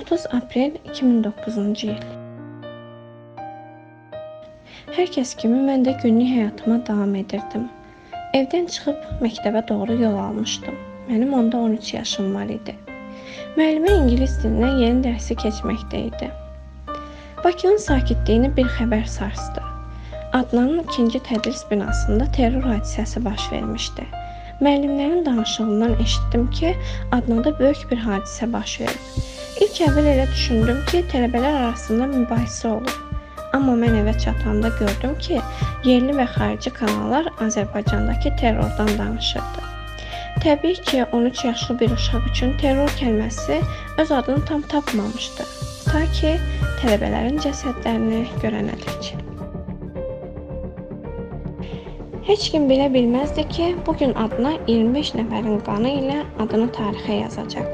30 aprel 2009-cu il. Hər kəs kimi mən də günlük həyatıma davam edirdim. Evdən çıxıb məktəbə doğru yol almışdım. Mənim onda 13 yaşım var idi. Müəllimə ingilis dilindən yeni dərsi keçməkdə idi. Bakının sakitliyini bir xəbər sarsdı. Adnanın 2-ci tədris binasında terror hadisəsi baş vermişdi. Müəllimlərin danışığından eşitdim ki, Adnada böyük bir hadisə baş verib. İlk əvvəl elə düşündüm ki, tələbələr arasında mübahisə olub. Amma mən evə çatanda gördüm ki, yerli və xarici kanallar Azərbaycandakı terrordan danışırdı. Təbii ki, 13 yaşlı bir uşaq üçün terror kəlməsi öz adını tam tapmamışdı. Ta ki, tələbələrin cəsədlərini görənədək. Heç kim bilə bilməzdi ki, bugün adına 25 nəfərin qanı ilə adını tarixə yazacaq.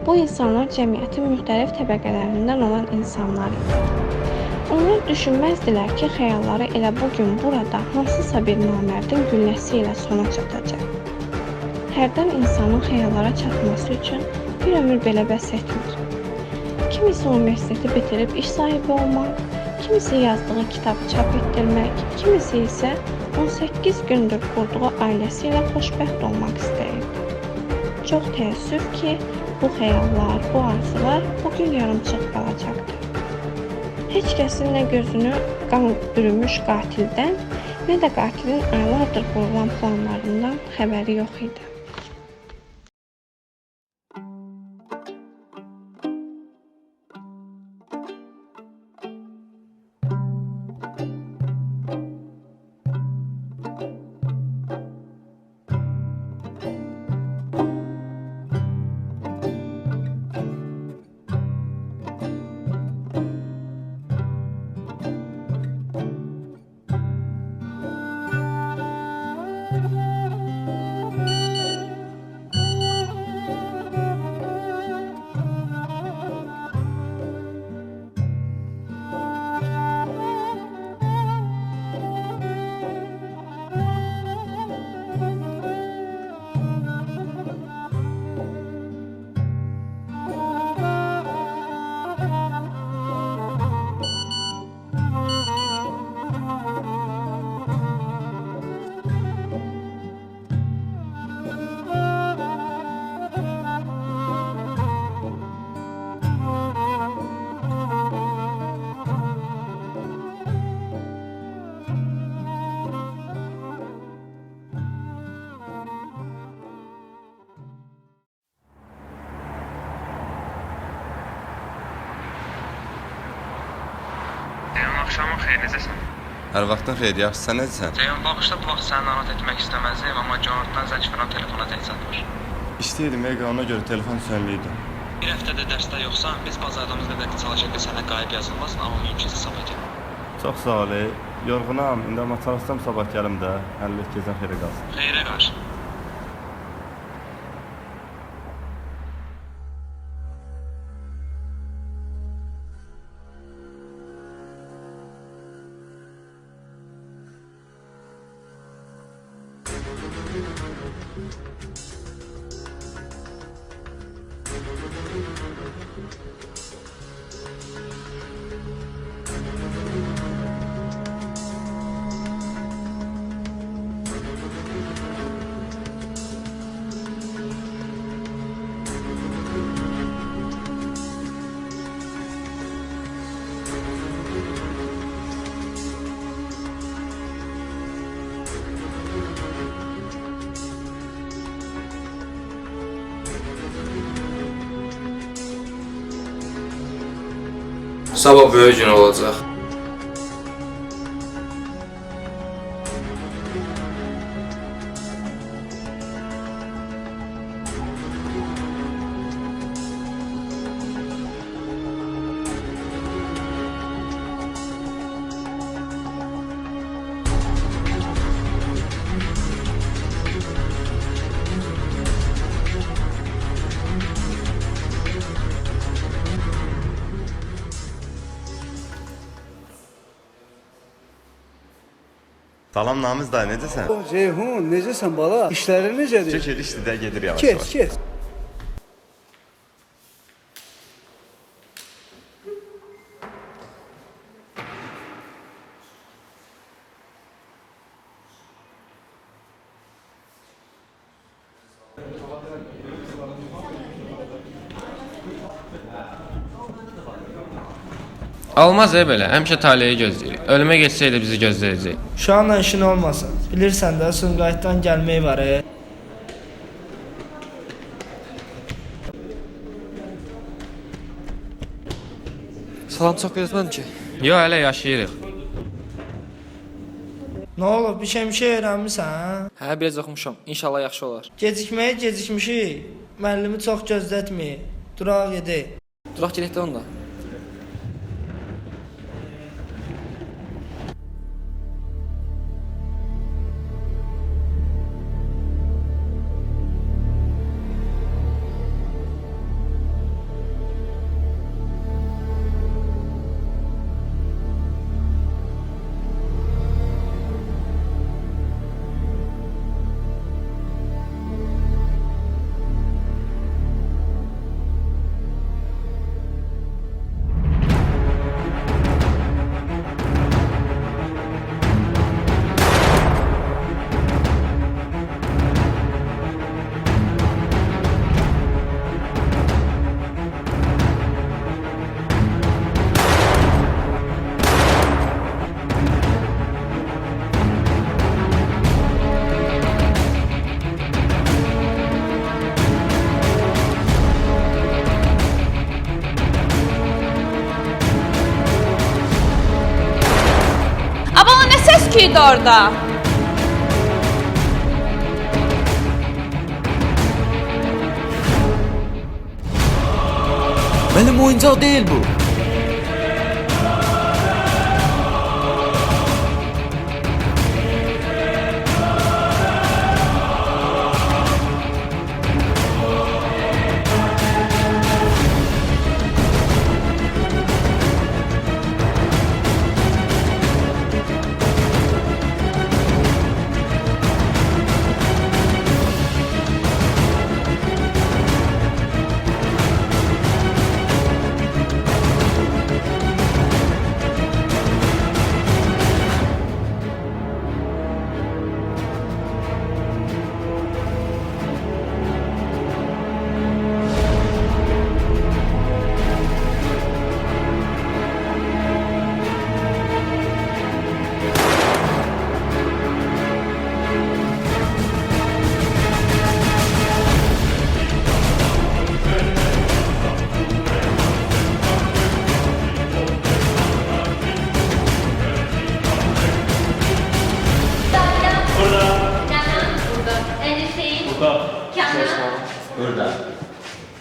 Bu insanlar cəmiyyətin müxtəlif təbəqələrindən olan insanlar idi. Onlar düşünməzdilər ki, xəyalları elə bugün burada hansısa bir namərdin gülləsi ilə sona çatacaq. Hərdən insanın xəyallara çatması üçün bir ömür belə bəs etmir. Kimisi universiteti bitirib iş sahibi olmaq, kimisi yazdığı kitabı çap etdirmək, kimisi isə 18 gündür qurduğu ailəsi ilə xoşbəxt olmaq istəyirdi. Çox təəssüf ki, bu xəyallar, bu arzular bugün yarımçıq qalacaqdır. Heç kəsin nə gözünü qan bürümüş qatildən, nə də qatilin aylardır qurulan planlarından xəbəri yox idi. Axşamın xeyir, necəsən? Hər vaxtın xeyir, yaxşı, sən necəsən? Ceyhun, baxışda bu vaxt səni narahat etmək istəməzdim, amma Jonathan zəng vuran telefona tək çatmır. İstəyirdim, ona görə telefon sönlüydü. Bir həftədə dərsdə yoxsan, biz bazardığımız qədər çalışaq ki, sənə qayıb yazılmasın, amma mümkünsə sabah gəl. Çox sağ ol, yorğunam, indi amma çalışsam sabah gəlim də, əllə gecən xeyrə qalsın. Xeyrə qarşı. Sabah böyük gün olacaq. Salam Namiz dayı, necəsən? Ceyhun, necəsən bala? İşlərin necədir? Çəkil, işdir də gedir yavaş-yavaş. Kes. Almaz belə, həmişə taleyi gözləyirik. Ölümə geçsəydi bizi gözləyəcək. Uşağınla işin olmasın. Bilirsən də Sumqayıtdan gəlmək var. Salam çox gözləmədim ki. Yo, hələ yaşayırıq. Nə olub? Bir şey öyrənmisən? Hə, biraz oxumuşam. İnşallah yaxşı olar. Gecikməyə gecikmişik. Müəllimi çox gözlətməyək. Duraq gedək. Duraq gedək də onda. Ama o ne ses küydü orada? Benim oyuncaq değil bu.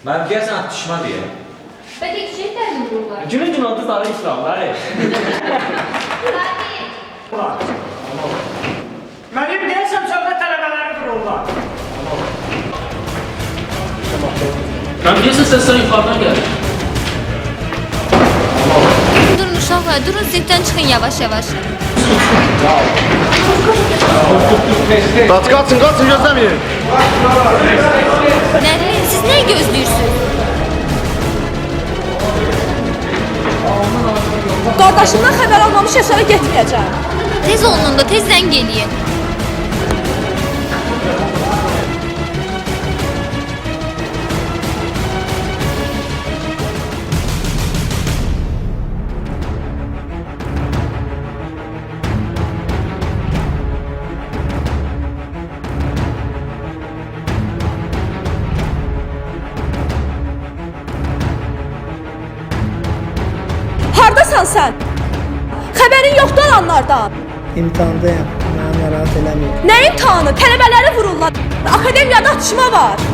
Ben deyəsən atışma deyə. Bəlkə küçəklərlə vururlar. Günün adı sarı İslamlar. Mənim deyəsəm sövdə tələbələri vururlar. Ben deyəsən səslər yuxarıdan gəlir. Durun uşaqlar, durun sinifdən çıxın yavaş-yavaş. Qaçın, gözləməyin. Nərin, siz nəyi gözləyirsiniz? Qardaşımdan xəbər almamış yaşara getməyəcəm. Tez olun da, tez zəng eləyin. Hardasan sən? Xəbərin yoxdur alanlardan. İmtahandayım. Mənə narahat eləməyin. Nə imtahanı? Tələbələri vururlar. Akademiyada atışma var.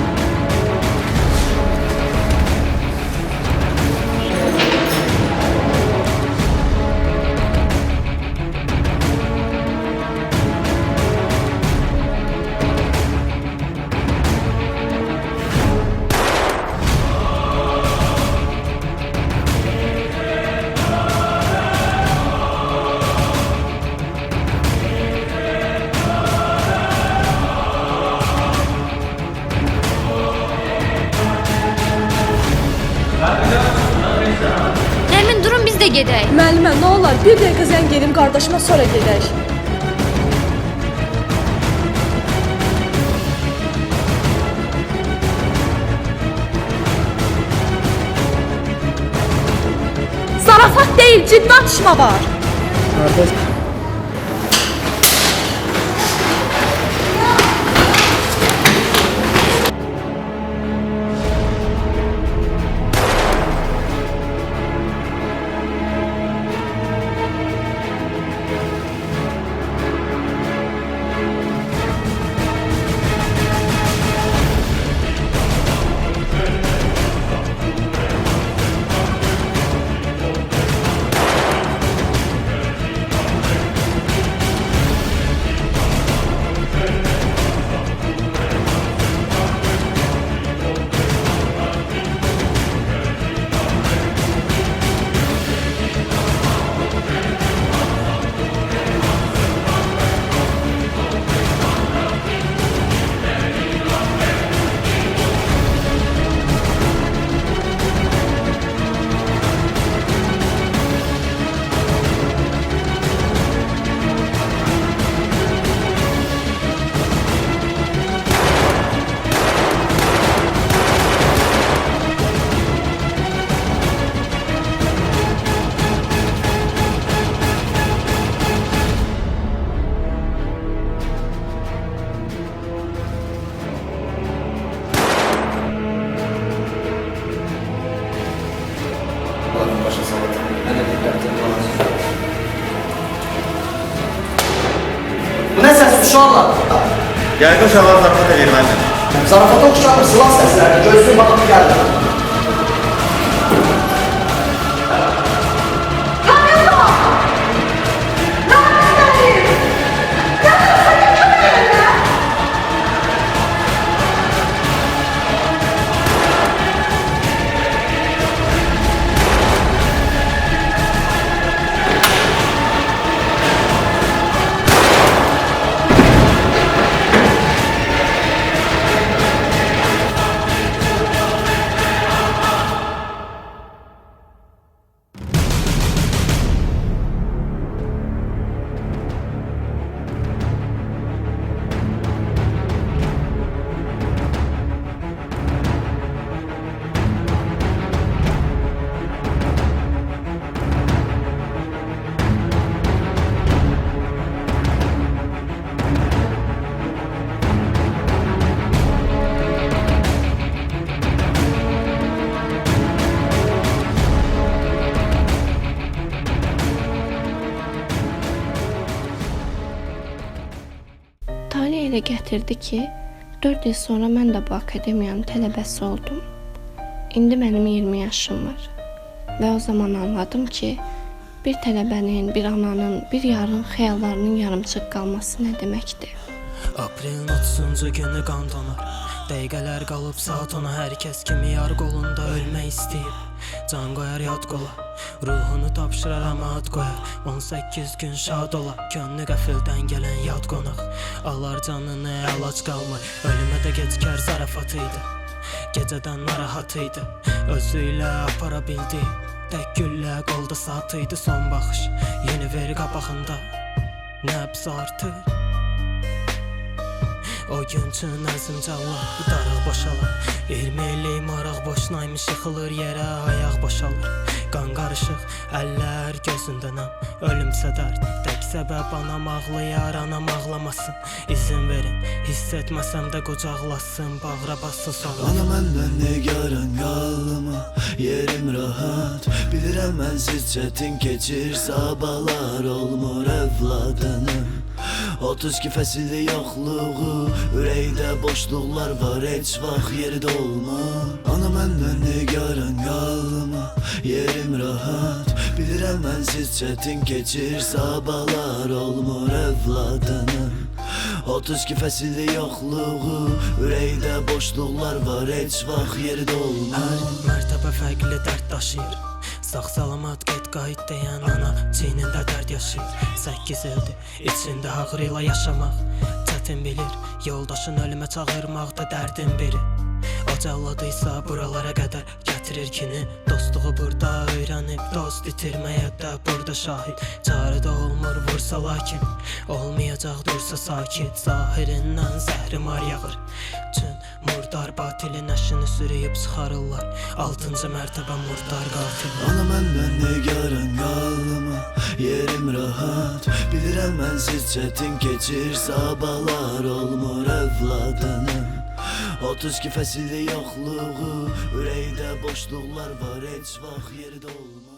Nərmin, durun biz də gedək. Müəllimə, nə olar? Bir dəqiqə zəng edim qardaşıma, sonra gedək. deyil, ciddi atışma var. Bu nə səs uşaqlar? Yəqin uşaqlar zarafat edir mənim. Zarafata oxşamır, silah səsləri, gözlüyüm baxıb gəldim. Talih elə gətirdi ki, 4 il sonra mən də bu akademiyanın tələbəsi oldum. İndi mənim 20 yaşım var. Və o zaman anladım ki, bir tələbənin, bir ananın, bir yarın xəyallarının yarımçıq qalması nə deməkdir. Aprelin 30-cu günü qan donar. Dəqiqələr qalıb saat ona, hər kəs kimi yar qolunda ölmək istəyib. Can qoyar yad qola, ruhunu tapşırar ama ad qoyar. 18 gün şad ola, könlü qəfildən gələn yad qonaq. Alar canını əlac qalmır, ölümə də gecikər zarafatıydı. Gecədən narahatıydı, özü ilə apara bildi. Tək güllə qolda saatıydı, son baxış yeni ver qabağında, nəbz artır. O gün üçün əzim cəllar, darıq boşalır. 20 illik maraq boşnaymış, yıxılır yerə, ayaq boşalır. Qan qarışıq, əllər gözündənəm, ölümsə dərd. Tək səbəb anam ağlayar, anam ağlamasın. İzin verin, hiss etməsəm də qucaqlasın, bağıra bassın sonra. Ana məndən nigaran qalma, yerim rahat. Bilirəm mənsiz çətin keçir, sabahlar olmur övladınım. 32 fəsilli yoxluğu, ürəkdə boşluqlar var, heç vaxt yeri dolmur. Ana məndən nigaran qalma, yerim rahat. Bilirəm mənsiz çətin keçir, sabahlar olmur övladınım. 32 fəsilli yoxluğu, ürəkdə boşluqlar var, heç vaxt yeri dolmur. Hər mərtəbə fərqli dərd daşıyır. Sağ salamat qeyd qayıt deyən ana çiynində dərd yaşayır. 8 ildir içində ağrıyla yaşamaq, çətin bilir. Yoldaşın ölümə çağırmaq da dərdin biri. O cəlladıysa buralara qədər itirir kini. Dostluğu burada öyrənib, dost itirməyə də burada şahid. Çarədə olmur vursa lakin, olmayacaq dursa sakit. Zahirindən zəhrimar yağır, çün murdar batilin əşini sürüyüb çıxarırlar. 6-cı mərtəbə murdar qatil. Ana məndən nigaran qalma, yerim rahat. Bilirəm mənsiz çətin keçir, sabahlar olmur övladınım. 32 fəsilli yoxluğu, ürəkdə boşluqlar var, heç vaxt yerdə olmaz.